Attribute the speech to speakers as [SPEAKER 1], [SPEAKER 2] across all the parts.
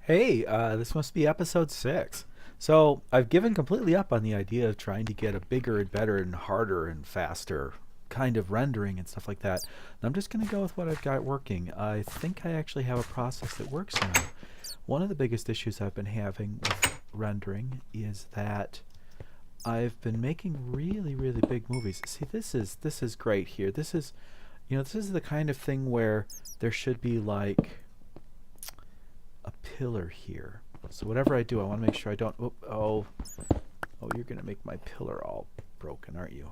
[SPEAKER 1] Hey, this must be episode 6. So, I've given completely up on the idea of trying to get a bigger and better and harder and faster kind of rendering and stuff like that. And I'm just going to go with what I've got working. I think I actually have a process that works now. One of the biggest issues I've been having with rendering is that I've been making really, really big movies. See, this is great here. This is the kind of thing where there should be like a pillar here. So whatever I do, I want to make sure I don't. Oh, you're gonna make my pillar all broken, aren't you?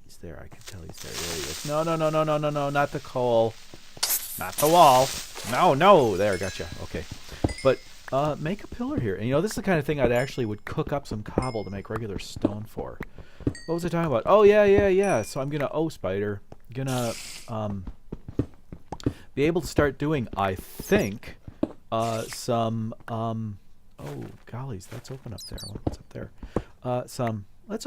[SPEAKER 1] He's there. I can tell he's there. There he is. No, no, no, no, no, no, no, not the coal, not the wall. No, no. There, gotcha. Okay, but make a pillar here. And this is the kind of thing I'd actually would cook up some cobble to make regular stone for. What was I talking about? Oh yeah, yeah, yeah. So I'm gonna spider. Gonna be able to start doing, I think, some, oh, gollies, that's open up there. What's up there? Let's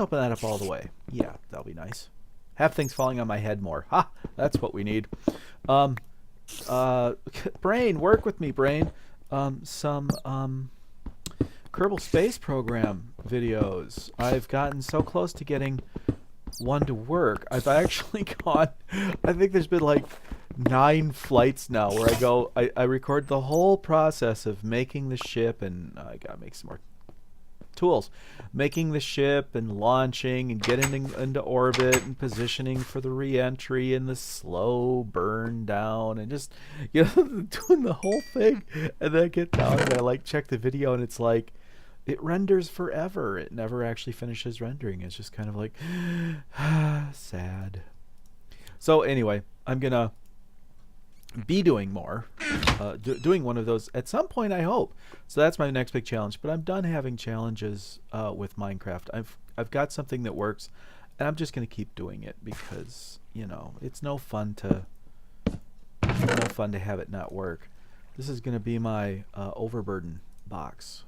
[SPEAKER 1] open that up all the way. Yeah, that'll be nice. Have things falling on my head more. Ha! That's what we need. Brain, work with me, Brain. Some Kerbal Space Program videos. I've gotten so close to getting one to work. I've actually gone, I think there's been like 9 flights now where I record the whole process of making the ship, and I gotta make some more tools, making the ship and launching and getting into orbit and positioning for the re-entry and the slow burn down and just doing the whole thing. And then I get down and I like check the video and it's like it renders forever. It never actually finishes rendering. It's just kind of like sad. So anyway, I'm gonna be doing more, doing one of those at some point, I hope. So that's my next big challenge. But I'm done having challenges with Minecraft. I've got something that works, and I'm just gonna keep doing it because it's no fun to have it not work. This is gonna be my overburden box,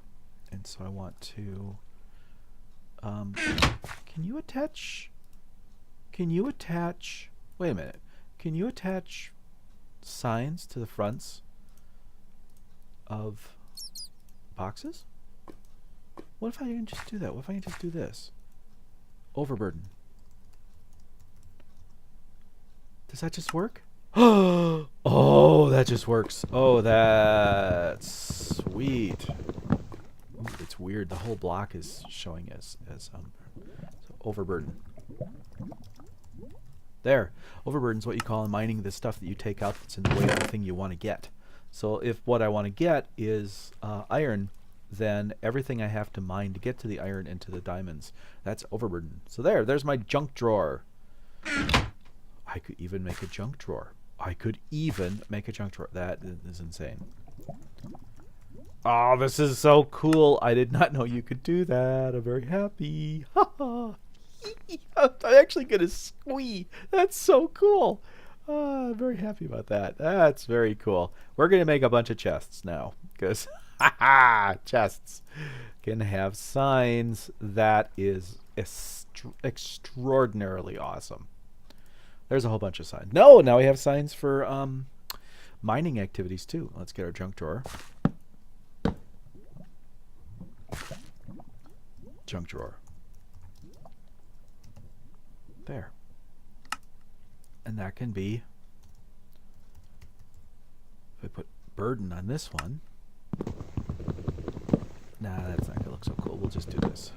[SPEAKER 1] and so I want to. Can you attach? Wait a minute. Can you attach signs to the fronts of boxes? What if I can just do that? What if I can just do this? Overburden. Does that just work? Oh, that just works. Oh, that's sweet. Ooh, it's weird. The whole block is showing as so overburden. There. Overburden is what you call in mining the stuff that you take out that's in the way of the thing you want to get. So if what I want to get is iron, then everything I have to mine to get to the iron and to the diamonds, that's overburden. So there's my junk drawer. I could even make a junk drawer. That is insane. Oh, this is so cool. I did not know you could do that. I'm very happy. I'm actually going to squee. That's so cool. I'm very happy about that. That's very cool. We're going to make a bunch of chests now because chests can have signs. That is extraordinarily awesome. There's a whole bunch of signs. No, now we have signs for mining activities too. Let's get our junk drawer. Junk drawer. There. And that can be, if I put burden on this one, nah, that's not going to look so cool. We'll just do this.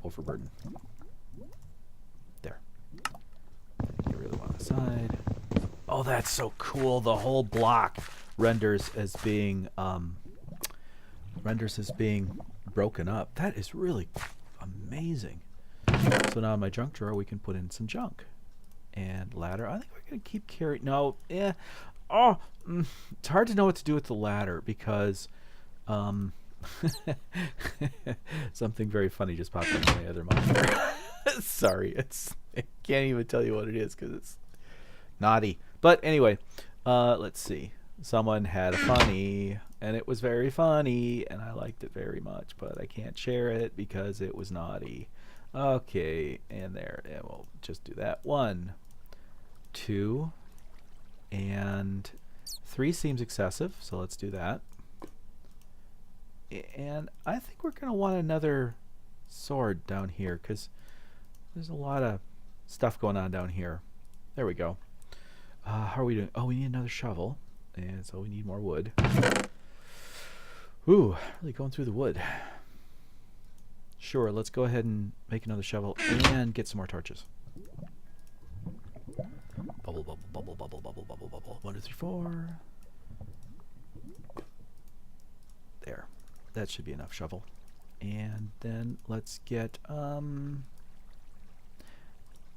[SPEAKER 1] Overburden. There. Get rid of the one on the side. Oh, that's so cool. The whole block renders as being broken up. That is really amazing. So now in my junk drawer we can put in some junk. And ladder. I think we're going to keep carrying. No, it's hard to know what to do with the ladder because something very funny just popped up on my other monitor. Sorry, I can't even tell you what it is because it's naughty. But anyway, let's see. Someone had a funny, and it was very funny, and I liked it very much, but I can't share it because it was naughty. Okay, and there, and we'll just do that. 1, 2, and 3 seems excessive, so let's do that. And I think we're going to want another sword down here because there's a lot of stuff going on down here. There we go. How are we doing? Oh, we need another shovel, and so we need more wood. Ooh, really going through the wood. Sure, let's go ahead and make another shovel and get some more torches. Bubble, bubble, bubble, bubble, bubble, bubble, bubble. 1, 2, 3, 4. There. That should be enough shovel. And then let's get,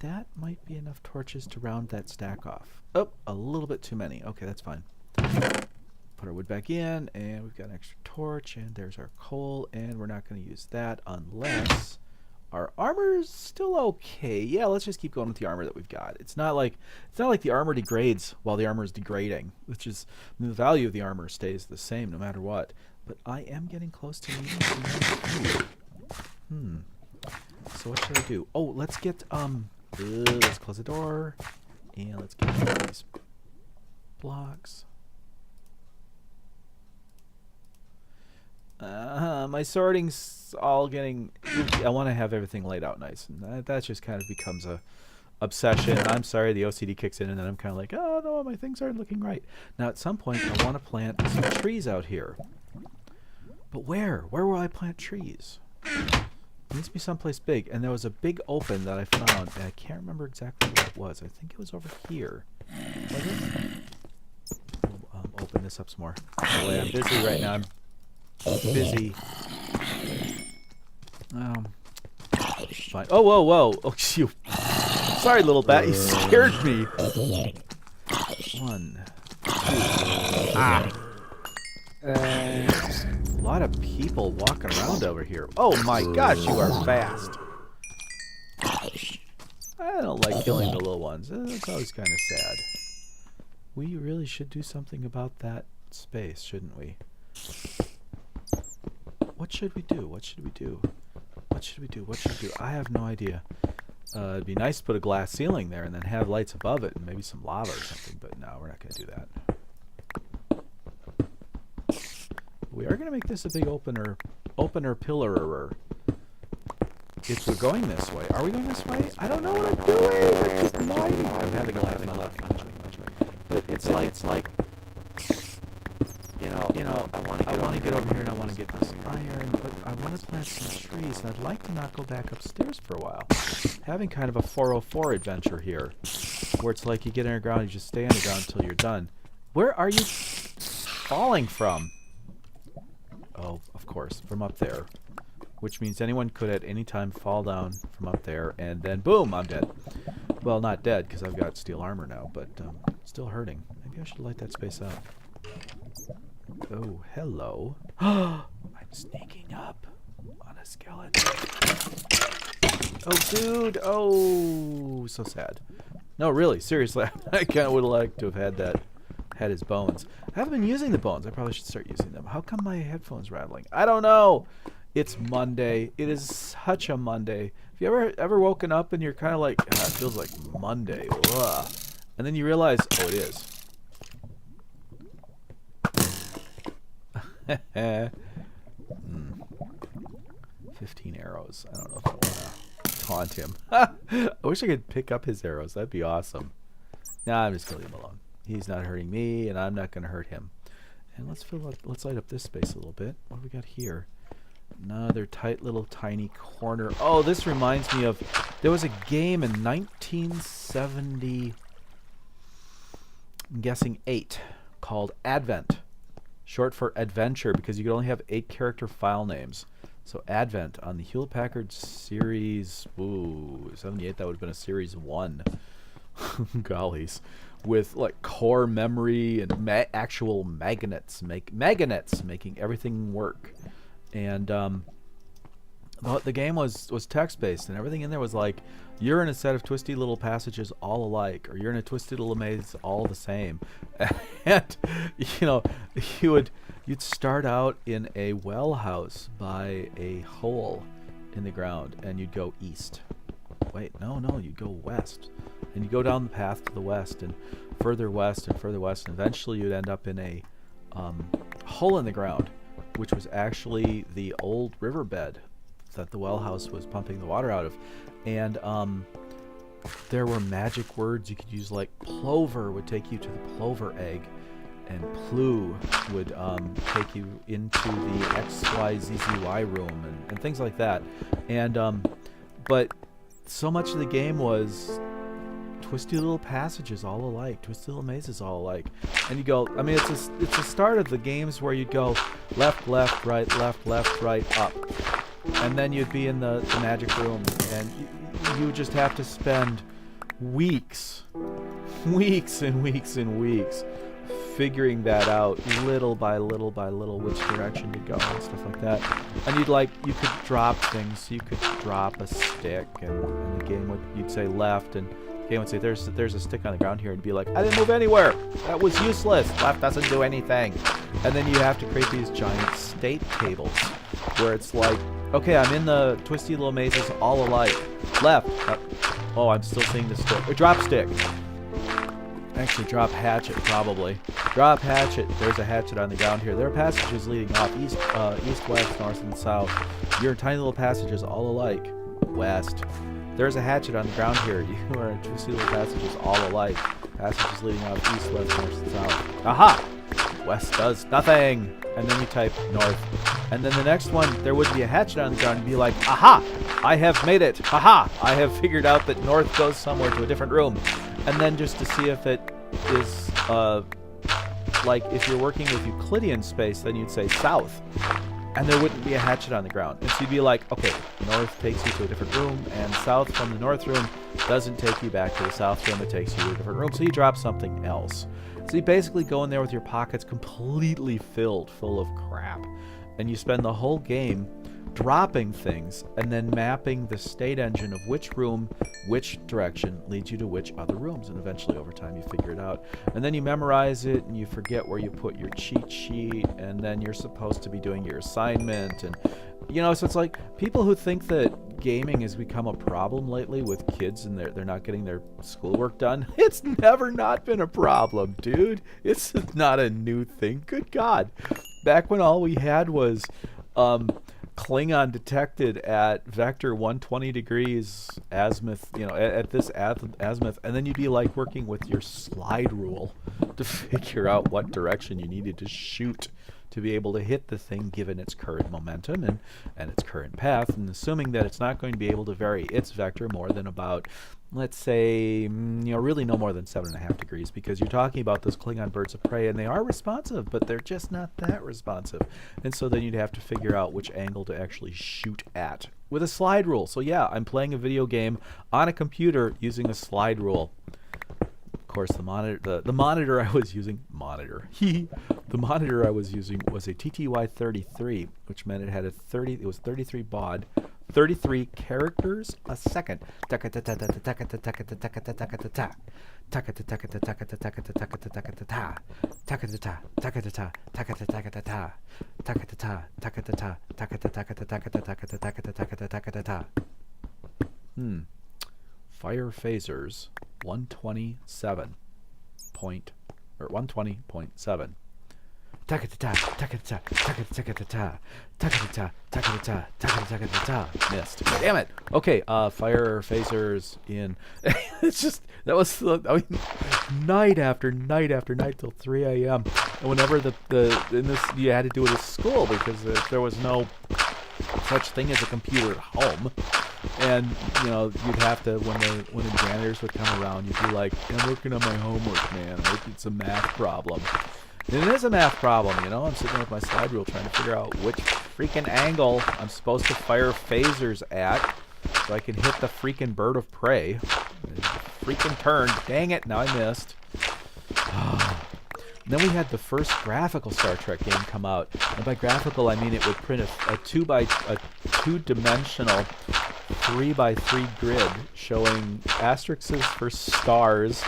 [SPEAKER 1] that might be enough torches to round that stack off. Oh, a little bit too many. Okay, that's fine. Put our wood back in, and we've got an extra torch, and there's our coal, and we're not going to use that unless our armor's still okay. Yeah, let's just keep going with the armor that we've got. It's not like the armor degrades while the armor is degrading, which is the value of the armor stays the same no matter what. But I am getting close to needing some more food. So what should I do? Oh, let's get let's close the door, and let's get these blocks. My sorting's all getting... I want to have everything laid out nice, and that just kind of becomes a obsession. I'm sorry, the OCD kicks in, and then I'm kind of like, oh no, my things aren't looking right. Now at some point I want to plant some trees out here. But where? Where will I plant trees? It needs to be someplace big, and there was a big open that I found, and I can't remember exactly what it was. I think it was over here. Was it? Open this up some more. Boy, I'm busy right now. I'm busy. Fine. Oh, whoa, whoa. Oh, you. Sorry, little bat. You scared me. 1, 2. A lot of people walking around over here. Oh my gosh, you are fast. I don't like killing the little ones. It's always kind of sad. We really should do something about that space, shouldn't we? What should we do? What should we do? What should we do? What should we do? I have no idea. It'd be nice to put a glass ceiling there and then have lights above it and maybe some lava or something, but no, we're not going to do that. We are going to make this a big opener pillarer. If we're going this way. Are we going this way? I don't know what I'm doing. I'm just lying. I'm having a laugh. But it's like, you know, I want to get over here and I want to get this iron, but I want to plant some trees, and I'd like to not go back upstairs for a while. Having kind of a 404 adventure here, where it's like you get underground, you just stay underground until you're done. Where are you falling from? Oh, of course, from up there. Which means anyone could at any time fall down from up there, and then boom, I'm dead. Well, not dead, because I've got steel armor now, but still hurting. Maybe I should light that space up. Oh, hello. I'm sneaking up on a skeleton. Oh, dude. Oh, so sad. No, really, seriously. I kind of would have liked to have had his bones. I haven't been using the bones. I probably should start using them. How come my headphones rattling? I don't know. It's Monday. It is such a Monday. Have you ever woken up and you're kind of like, it feels like Monday. Ugh. And then you realize, oh, it is. 15 arrows. I don't know if I want to taunt him. I wish I could pick up his arrows. That'd be awesome. Nah, I'm just going to leave him alone. He's not hurting me, and I'm not going to hurt him. And let's light up this space a little bit. What do we got here? Another tight little tiny corner. Oh, this reminds me of, there was a game in 1970, I'm guessing 8, called Advent. Short for adventure, because you could only have 8 character file names. So Advent on the Hewlett-Packard Series, 78, that would have been a Series 1. Gollies. With like core memory and actual magnets, making everything work. And the game was text-based, and everything in there was like, you're in a set of twisty little passages all alike, or you're in a twisted little maze all the same. And you know, you'd start out in a well house by a hole in the ground, and you'd go east. Wait, no, you'd go west. and you go down the path to the west and further west and further west, and eventually you'd end up in a hole in the ground, which was actually the old riverbed that the well house was pumping the water out of. And there were magic words you could use, like plover would take you to the plover egg, and plu would take you into the XYZZY room, and things like that. And but so much of the game was twisty little passages all alike, twisty little mazes all alike. And you go, I mean, it's the start of the games where you'd go left, left, right, up. And then you'd be in the magic room, and you would just have to spend weeks and weeks and weeks figuring that out, little by little by little, which direction to go and stuff like that. And you could drop things. You could drop a stick, and the game you'd say left, and the game would say there's a stick on the ground here, and be like, I didn't move anywhere. That was useless. Left doesn't do anything. And then you have to create these giant state tables where it's like, okay, I'm in the twisty little mazes all alike. Left. Oh, I'm still seeing the stick. Or drop stick. Actually, drop hatchet, probably. Drop hatchet. There's a hatchet on the ground here. There are passages leading off east, west, north, and south. Your tiny little passages all alike. West. There's a hatchet on the ground here. You are twisty little passages all alike. Passages leading off east, west, north, and south. Aha! West does nothing. And then you type north. And then the next one, there would be a hatchet on the ground, and be like, aha! I have made it. Haha! I have figured out that north goes somewhere to a different room. And then just to see if it is, like if you're working with Euclidean space, then you'd say south. And there wouldn't be a hatchet on the ground. And so you'd be like, okay, north takes you to a different room, and south from the north room doesn't take you back to the south room, it takes you to a different room. So you drop something else. So you basically go in there with your pockets completely full of crap. And you spend the whole game dropping things and then mapping the state engine of which room, which direction leads you to which other rooms, and eventually over time you figure it out. And then you memorize it, and you forget where you put your cheat sheet, and then you're supposed to be doing your assignment. And so it's like people who think that gaming has become a problem lately with kids and they're not getting their schoolwork done. It's never not been a problem, dude. It's not a new thing. Good God. Back when all we had was Klingon detected at vector 120 degrees azimuth, at this azimuth, and then you'd be like working with your slide rule to figure out what direction you needed to shoot to be able to hit the thing given its current momentum and its current path, and assuming that it's not going to be able to vary its vector more than about, let's say, really no more than 7.5 degrees, because you're talking about those Klingon birds of prey, and they are responsive, but they're just not that responsive. And so then you'd have to figure out which angle to actually shoot at with a slide rule. So yeah, I'm playing a video game on a computer using a slide rule. Of course, the monitor I was using the monitor I was using was a TTY33, which meant it had it was 33 baud, 33 characters a second. Fire phasers 127 point or 120.7. Missed. Damn it. Okay, fire phasers in. It's just night after night after night till 3 a.m. And whenever you had to do it at school because there was no such thing as a computer at home. And you'd have to when the janitors would come around, you'd be like, I'm working on my homework, man. It's a math problem. And it is a math problem, I'm sitting there with my slide rule trying to figure out which freaking angle I'm supposed to fire phasers at so I can hit the freaking bird of prey. Freaking turned. Dang it, now I missed. And then we had the first graphical Star Trek game come out. And by graphical, I mean it would print a two-dimensional 3x3 grid showing asterisks for stars,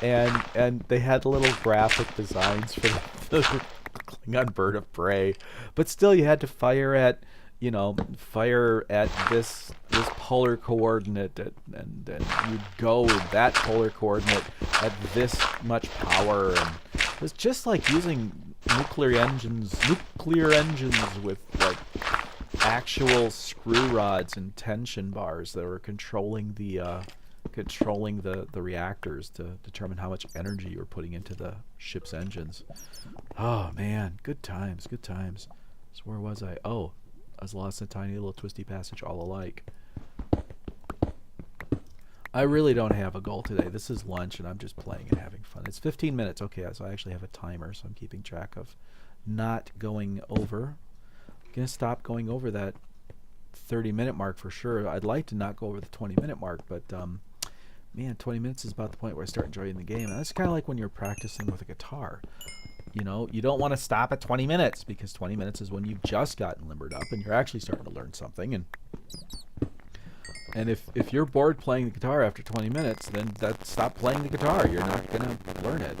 [SPEAKER 1] and they had little graphic designs for the Klingon bird of prey. But still, you had to fire at you know, fire at this polar coordinate, and you'd go with that polar coordinate at this much power, and it's just like using nuclear engines with like actual screw rods and tension bars that were controlling the reactors to determine how much energy you were putting into the ship's engines. Oh man, good times, good times. So where was I? Oh, I was lost in a tiny little twisty passage all alike. I really don't have a goal today. This is lunch and I'm just playing and having fun. It's 15 minutes. Okay, so I actually have a timer, so I'm keeping track of not going over. I'm going to stop going over that 30-minute mark for sure. I'd like to not go over the 20-minute mark, but man, 20 minutes is about the point where I start enjoying the game. And that's kind of like when you're practicing with a guitar. You know, you don't want to stop at 20 minutes because 20 minutes is when you've just gotten limbered up and you're actually starting to learn something. And if you're bored playing the guitar after 20 minutes, then stop playing the guitar. You're not going to learn it.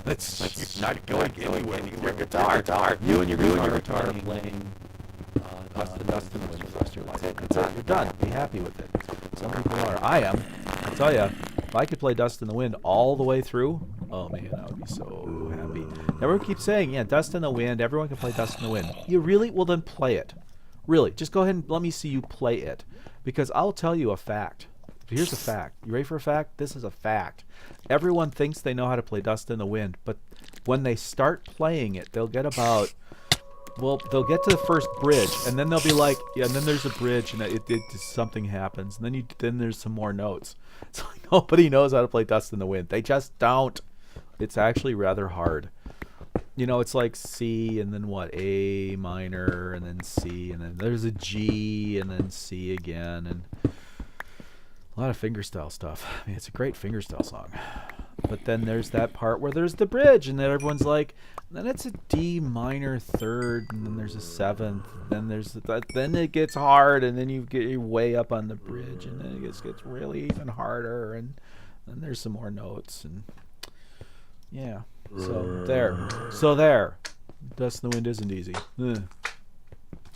[SPEAKER 1] It's not going anywhere with your guitar. You and your guitar are playing Dust in the Wind for the rest of your life. That's it. You're done. Be happy with it. Some people are. I am. I'll tell you, if I could play Dust in the Wind all the way through, oh man, I would be so happy. Everyone keeps saying, yeah, Dust in the Wind, everyone can play Dust in the Wind. You really? Well, then play it. Really. Just go ahead and let me see you play it. Because I'll tell you a fact. Here's a fact. You ready for a fact? This is a fact. Everyone thinks they know how to play Dust in the Wind, but when they start playing it, they'll get about... Well, they'll get to the first bridge, and then they'll be like, yeah, and then there's a bridge, and it something happens, and then there's some more notes. So nobody knows how to play Dust in the Wind. They just don't. It's actually rather hard. You know, it's like C, and then what? A minor, and then C, and then there's a G, and then C again, and a lot of fingerstyle stuff. I mean, it's a great fingerstyle song. But then there's that part where there's the bridge, and then everyone's like, then it's a D minor third, and then there's a seventh, then there's then it gets hard, and then you're way up on the bridge, and then it gets really even harder, and then there's some more notes, and yeah. So there. Dust in the Wind isn't easy.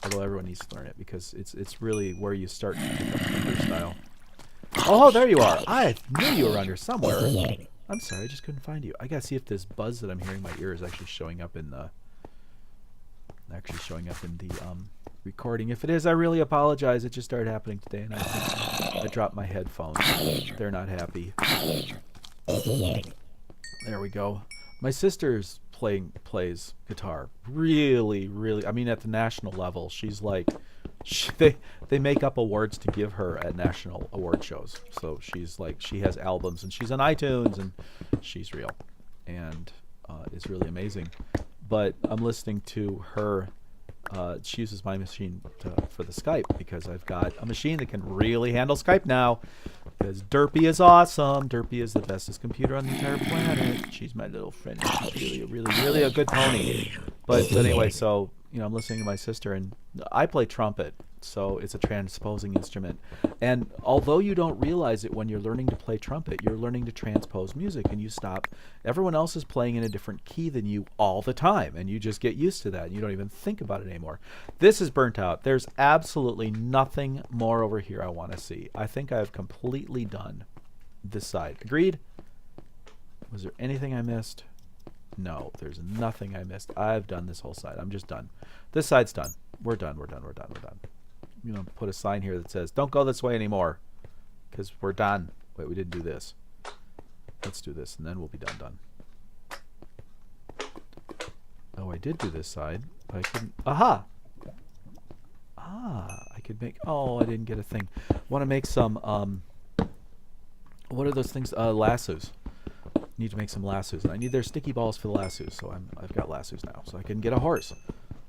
[SPEAKER 1] Although everyone needs to learn it because it's really where you start to pick up fingerstyle. Oh, there you are. I knew you were under somewhere. I'm sorry, I just couldn't find you. I gotta see if this buzz that I'm hearing in my ear is actually showing up in the recording. If it is, I really apologize. It just started happening today, and I think I dropped my headphones. They're not happy. There we go. My sister's plays guitar. Really, really. I mean, at the national level, she's like, they make up awards to give her at national award shows. So she's like, she has albums and she's on iTunes and she's real, and it's really amazing. But I'm listening to her. She uses my machine for the Skype because I've got a machine that can really handle Skype now. Because Derpy is awesome. Derpy is the bestest computer on the entire planet. She's my little friend. She's really, really, really a good pony. But anyway, so I'm listening to my sister, and I play trumpet, so it's a transposing instrument. And although you don't realize it when you're learning to play trumpet, you're learning to transpose music, and you stop. Everyone else is playing in a different key than you all the time, and you just get used to that, and you don't even think about it anymore. This is burnt out. There's absolutely nothing more over here I want to see. I think I've completely done this side. Agreed? Was there anything I missed? No, there's nothing I missed. I've done this whole side. I'm just done. This side's done. We're done. Put a sign here that says, don't go this way anymore, because we're done. Wait, we didn't do this. Let's do this, and then we'll be done. Oh, I did do this side, but I couldn't. Aha! I could make. Oh, I didn't get a thing. Want to make some. What are those things? Lassos. Need to make some lassos, and I need their sticky balls for the lassos. So I've got lassos now, so I can get a horse.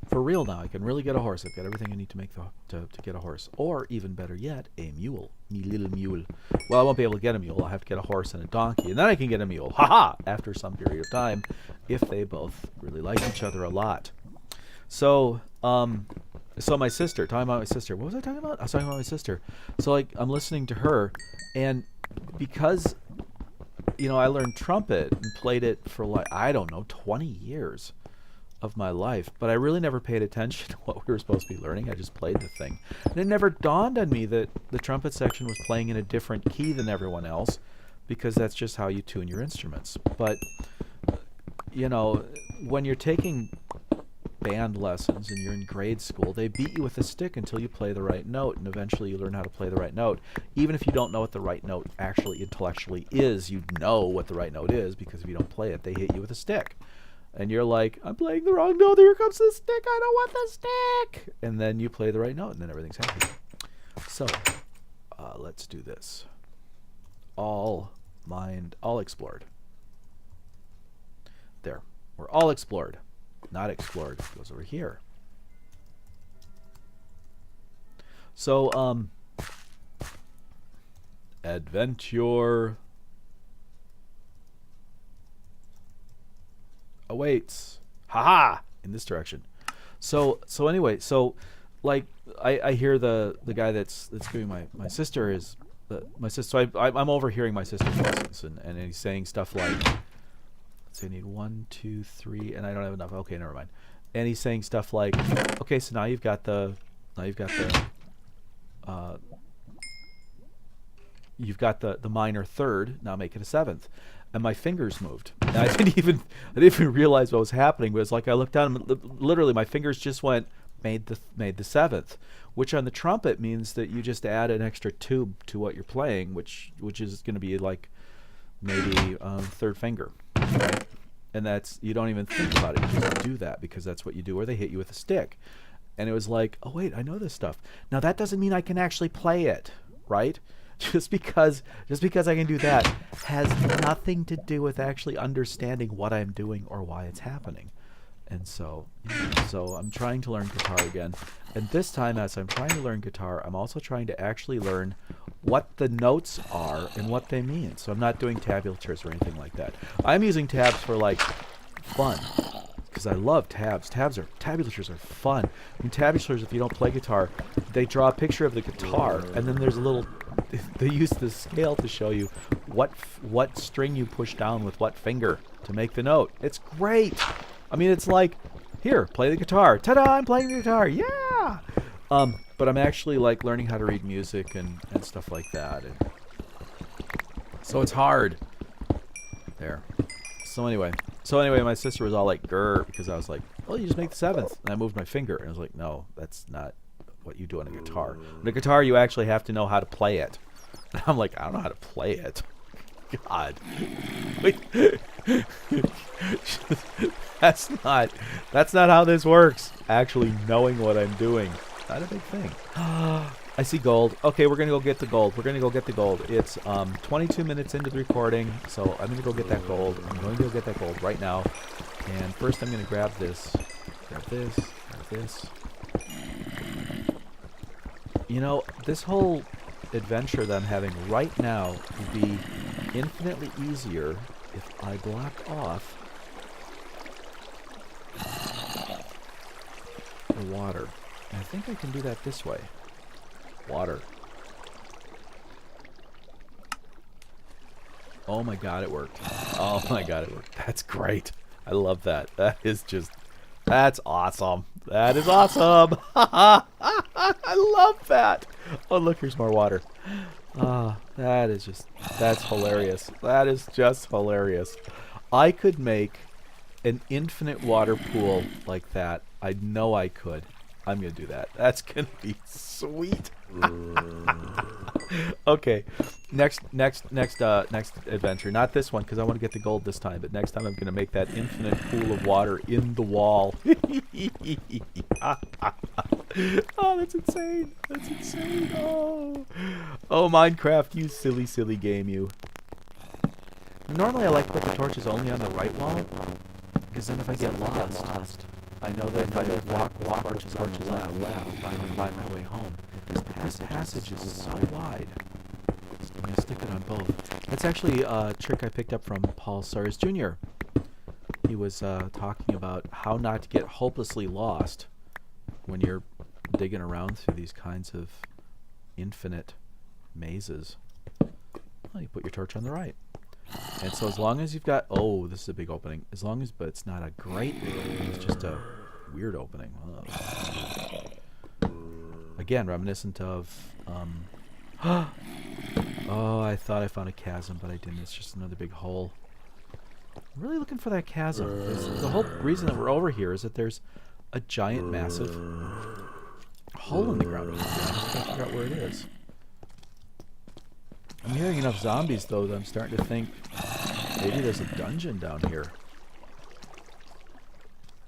[SPEAKER 1] For real now, I can really get a horse. I've got everything I need to make to get a horse, or even better yet, a mule. Me little mule. Well, I won't be able to get a mule. I'll have to get a horse and a donkey, and then I can get a mule. Haha! After some period of time, if they both really like each other a lot. So, my sister. Talking about my sister. What was I talking about? I was talking about my sister. So, like, I'm listening to her, and because I learned trumpet and played it for 20 years. of my life, but I really never paid attention to what we were supposed to be learning. I just played the thing. And it never dawned on me that the trumpet section was playing in a different key than everyone else, because that's just how you tune your instruments. But, you know, when you're taking band lessons and you're in grade school, they beat you with a stick until you play the right note, and eventually you learn how to play the right note. Even if you don't know what the right note actually intellectually is, you know what the right note is, because if you don't play it, they hit you with a stick. And you're like, I'm playing the wrong note, here comes the stick, I don't want the stick! And then you play the right note, and then everything's happy. So, let's do this. All explored. There. We're all explored. Not explored. It goes over here. So, adventure awaits. Haha! In this direction. So anyway, like I hear the guy that's giving my sister is my sister. So I'm overhearing my sister's lessons, and he's saying stuff like, so I need 1, 2, 3, and I don't have enough. Okay, never mind. And he's saying stuff like, okay, so now you've got the minor third. Now make it a seventh. And my fingers moved. And I didn't even realize what was happening. But it's like I looked down, and literally my fingers just went made the seventh, which on the trumpet means that you just add an extra tube to what you're playing, which is going to be like maybe third finger. Right? And that's, you don't even think about it. You just do that because that's what you do, or they hit you with a stick. And it was like, oh wait, I know this stuff. Now that doesn't mean I can actually play it, right? Just because I can do that has nothing to do with actually understanding what I'm doing or why it's happening. And so I'm trying to learn guitar again. And this time, as I'm trying to learn guitar, I'm also trying to actually learn what the notes are and what they mean. So I'm not doing tabulators or anything like that. I'm using tabs for like fun, because I love tabs. Tabulators are fun. I mean, tabulators, if you don't play guitar, they draw a picture of the guitar, and then there's a little. They use the scale to show you what string you push down with what finger to make the note. It's great. I mean, it's like, here, play the guitar. Ta-da! I'm playing the guitar. Yeah. But I'm actually like learning how to read music and stuff like that. And so it's hard. There. So anyway, my sister was all like, grr, because I was like, well, you just make the seventh. And I moved my finger. And I was like, no, that's not what you do on a guitar. On a guitar, you actually have to know how to play it. And I'm like, I don't know how to play it. God. Wait. That's not how this works. Actually knowing what I'm doing. Not a big thing. I see gold. Okay, we're going to go get the gold. It's 22 minutes into the recording, so I'm going to go get that gold. I'm going to go get that gold right now. And first I'm going to grab this. Grab this. You know, this whole adventure that I'm having right now would be infinitely easier if I blocked off the water. And I think I can do that this way. Water. Oh my god, it worked. Oh my god, it worked. That's great. I love that. That's awesome. That is awesome. I love that. Oh, look, here's more water. That's hilarious. That is just hilarious. I could make an infinite water pool like that. I know I could. I'm going to do that. That's going to be sweet. Okay. Next adventure. Not this one, because I want to get the gold this time. But next time I'm going to make that infinite pool of water in the wall. Oh, that's insane. That's insane. Oh, Minecraft, you silly, silly game, you. Normally I like to put the torches only on the right wall, because then if I get lost, I know that if I walk torches on the left, I can find my way home. This passage is so wide. I'm going to stick it on both. That's actually a trick I picked up from Paul Sawyers Jr. He was talking about how not to get hopelessly lost when you're digging around through these kinds of infinite mazes. Well, you put your torch on the right. And so as long as you've got... Oh, this is a big opening. As long as... But it's not a great big opening. It's just a weird opening. Again, reminiscent of... oh, I thought I found a chasm, but I didn't. It's just another big hole. I'm really looking for that chasm. The whole reason that we're over here is that there's a giant, massive hole in the ground over here. I just gotta figure out where it is. I'm hearing enough zombies, though, that I'm starting to think maybe there's a dungeon down here.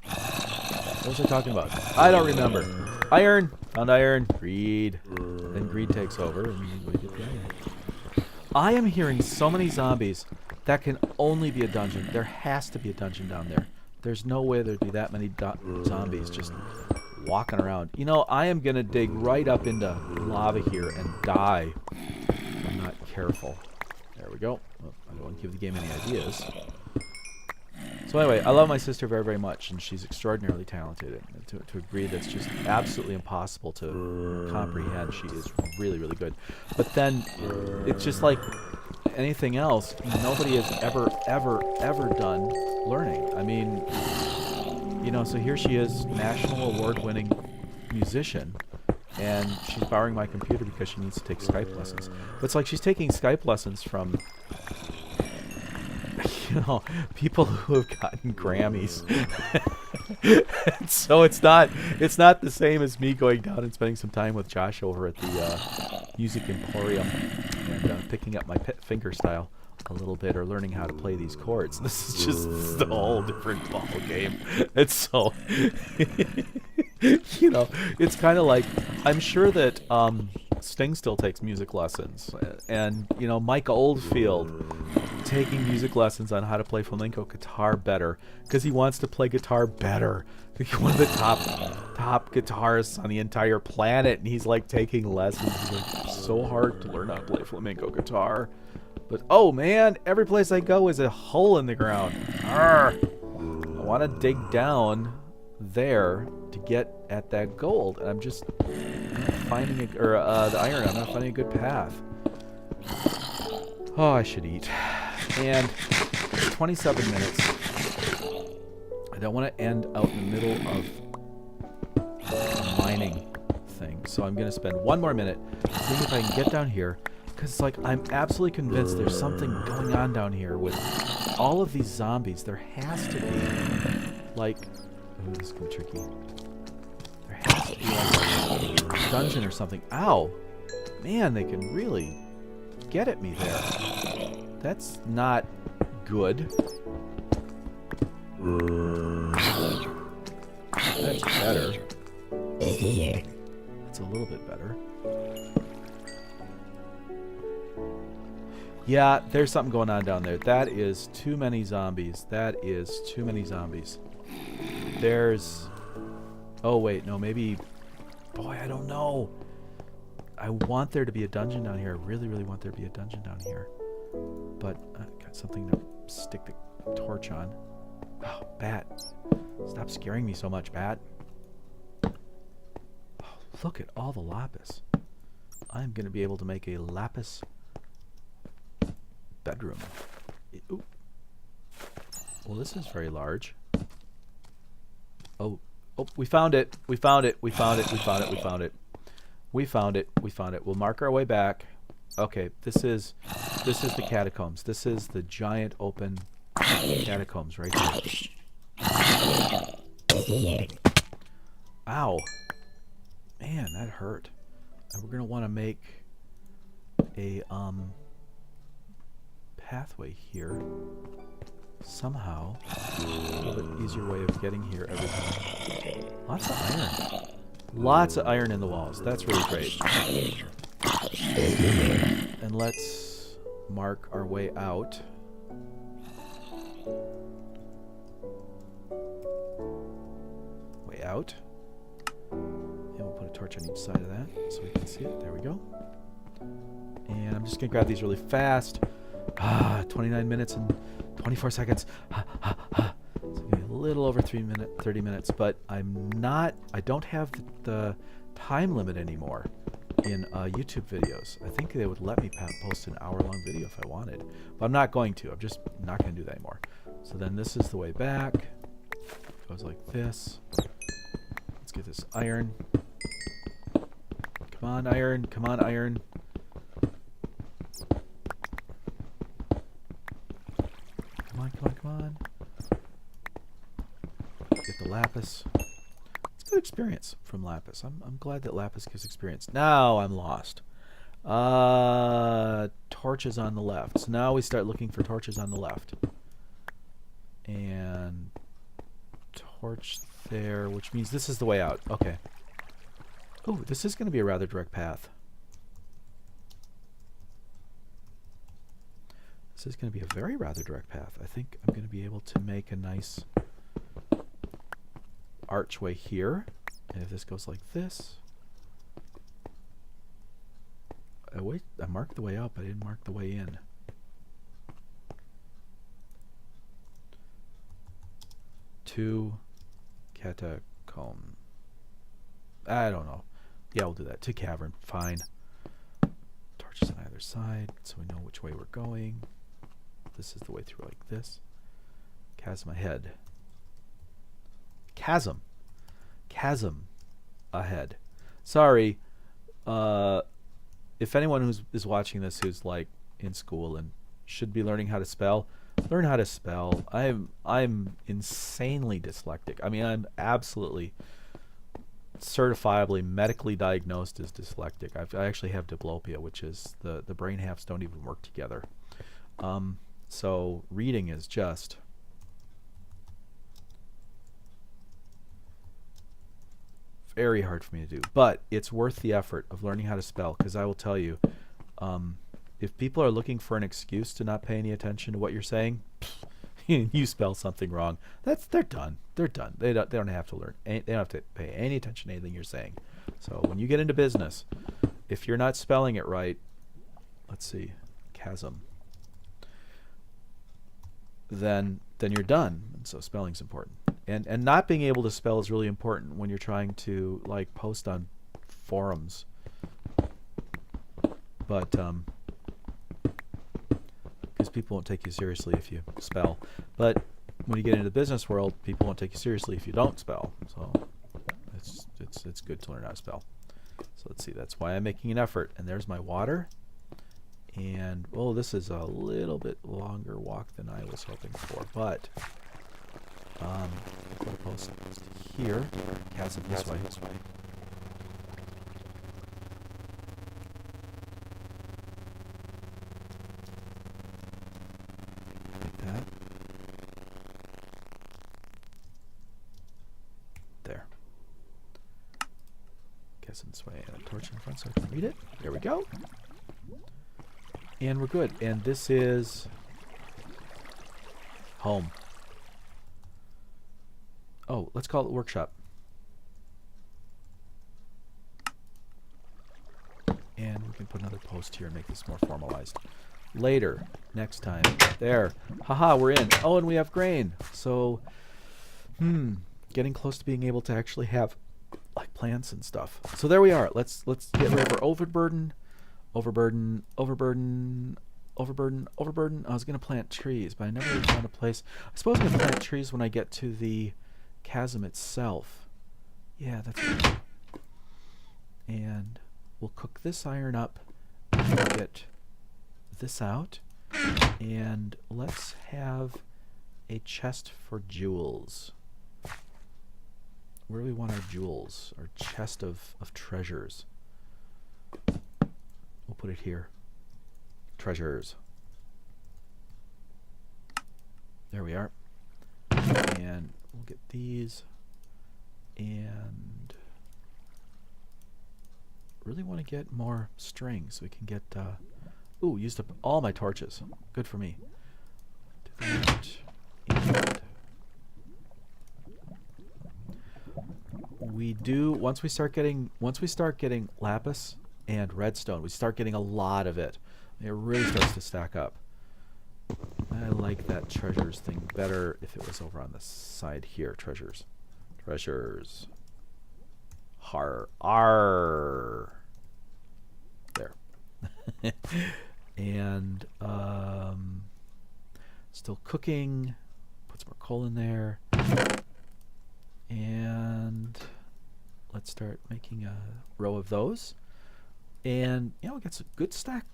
[SPEAKER 1] What was I talking about? I don't remember. Iron! Found iron. Greed. Then greed takes over, and we get the iron. I am hearing so many zombies. That can only be a dungeon. There has to be a dungeon down there. There's no way there'd be that many zombies just walking around. You know, I am going to dig right up into lava here and die if I'm not careful. There we go. Well, I don't want to give the game any ideas. So anyway, I love my sister very, very much, and she's extraordinarily talented. And to a degree that's just absolutely impossible to comprehend. She is really, really good. But then, it's just like anything else, nobody has ever done learning. I mean, you know, so here she is, national award-winning musician, and she's borrowing my computer because she needs to take Skype lessons. But it's like she's taking Skype lessons from... you know, people who have gotten Grammys. So it's not the same as me going down and spending some time with Josh over at the Music Emporium and picking up my finger style a little bit or learning how to play these chords. This is just a whole different ball game. It's so you know, it's kind of like, I'm sure that Sting still takes music lessons, and you know, Mike Oldfield taking music lessons on how to play flamenco guitar better because he wants to play guitar better. One of the top guitarists on the entire planet, and he's like taking lessons. It's like so hard to learn how to play flamenco guitar. But oh man, every place I go is a hole in the ground. Arrgh. I want to dig down there to get at that gold, and I'm just not finding the iron. I'm not finding a good path. Oh, I should eat. And 27 minutes. I don't want to end out in the middle of a mining thing, so I'm going to spend one more minute seeing if I can get down here, because it's like I'm absolutely convinced there's something going on down here with all of these zombies. There has to be, like... Oh, this is going to be tricky. There has to be like a dungeon or something. Ow! Man, they can really get at me there. That's not good. That's better. That's a little bit better. Yeah, there's something going on down there. That is too many zombies. That is too many zombies. There's... Oh, wait, no, maybe... Boy, I don't know. I want there to be a dungeon down here. I really, really want there to be a dungeon down here. But I got something to stick the torch on. Oh, bat. Stop scaring me so much, bat. Oh, look at all the lapis. I'm going to be able to make a lapis bedroom. Ooh. Well, this is very large. Oh, we found it. We found it. We found it. We found it. We found it. We found it. We found it. We'll mark our way back. Okay, this is the catacombs. This is the giant open catacombs right here. Ow. Man, that hurt. And we're gonna want to make a pathway here somehow. A little bit easier way of getting here every time. Lots of iron. Lots of iron in the walls. That's really great. And let's mark our way out. Way out. And we'll put a torch on each side of that so we can see it. There we go. And I'm just going to grab these really fast. 29 minutes and 24 seconds. It's going to be a little over 30 minutes, but I don't have the time limit anymore. in YouTube videos. I think they would let me post an hour-long video if I wanted. But I'm not going to. I'm just not going to do that anymore. So then this is the way back. Goes like this. Let's get this iron. Come on, iron. Come on, iron. Come on, come on, come on. Get the lapis. It's good experience from lapis. I'm glad that lapis gives experience. Now I'm lost. Torches on the left. So now we start looking for torches on the left. And torch there, which means this is the way out. Okay. Oh, this is going to be a rather direct path. This is going to be a very rather direct path. I think I'm going to be able to make a nice archway here. And if this goes like this. I marked the way out, but I didn't mark the way in. To catacomb. I don't know. Yeah, we'll do that. To cavern. Fine. Torches on either side, so we know which way we're going. This is the way through like this. Chasm ahead. Chasm. Chasm ahead. Sorry. If anyone is watching this who's like in school and should be learning how to spell, learn how to spell. I'm insanely dyslexic. I mean, I'm absolutely certifiably medically diagnosed as dyslexic. I actually have diplopia, which is the brain halves don't even work together. So reading is just very hard for me to do, but it's worth the effort of learning how to spell, because I will tell you, if people are looking for an excuse to not pay any attention to what you're saying, you spell something wrong, they're done. They're done. They don't have to learn. They don't have to pay any attention to anything you're saying. So when you get into business, if you're not spelling it right, let's see, chasm, then you're done. And so spelling's important. And not being able to spell is really important when you're trying to like post on forums. But because people won't take you seriously if you spell. But when you get into the business world, people won't take you seriously if you don't spell. So it's good to learn how to spell. So let's see. That's why I'm making an effort. And there's my water. And oh, this is a little bit longer walk than I was hoping for, but I'm going to post here. Chasm this way. Like that. There. Chasm this way, and a torch in front so I can read it. There we go. And we're good. And this is home. Oh, let's call it workshop. And we can put another post here and make this more formalized. Later, next time. There. Haha, we're in. Oh, and we have grain. So, getting close to being able to actually have like plants and stuff. So there we are. Let's get rid of our overburden. Overburden. I was going to plant trees, but I never really found a place. I suppose I'm going to plant trees when I get to the chasm itself. Yeah, that's good. And we'll cook this iron up and get this out. And let's have a chest for jewels. Where do we want our jewels? Our chest of treasures. We'll put it here. Treasures. There we are. And we'll get these. And really want to get more string so we can get... ooh, used up all my torches. Good for me. Do that. And we do... Once we start getting lapis and redstone, we start getting a lot of it. It really starts to stack up. I like that treasures thing better if it was over on the side here. Treasures. Treasures. Har. Arr. And still cooking. Put some more coal in there. And let's start making a row of those. And we got some good stock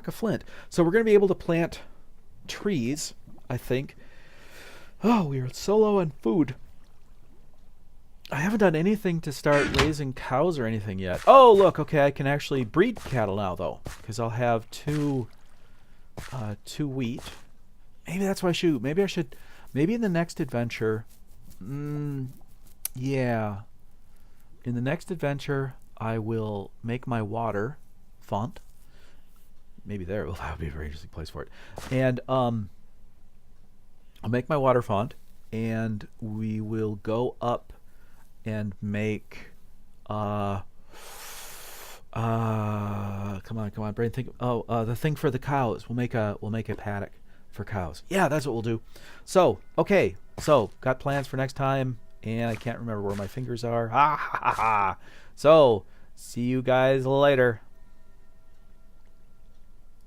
[SPEAKER 1] of flint. So we're going to be able to plant trees, I think. Oh, we are so low on food. I haven't done anything to start raising cows or anything yet. Oh, look, okay, I can actually breed cattle now, though, because I'll have two wheat. Maybe that's what I should. Maybe in the next adventure. Yeah. In the next adventure, I will make my water font. Maybe that would be a very interesting place for it. And I'll make my water font, and we will go up and make come on, brain, think. The thing for the cows. We'll make a paddock for cows. Yeah, that's what we'll do. So, okay. So, got plans for next time, and I can't remember where my fingers are. So, see you guys later.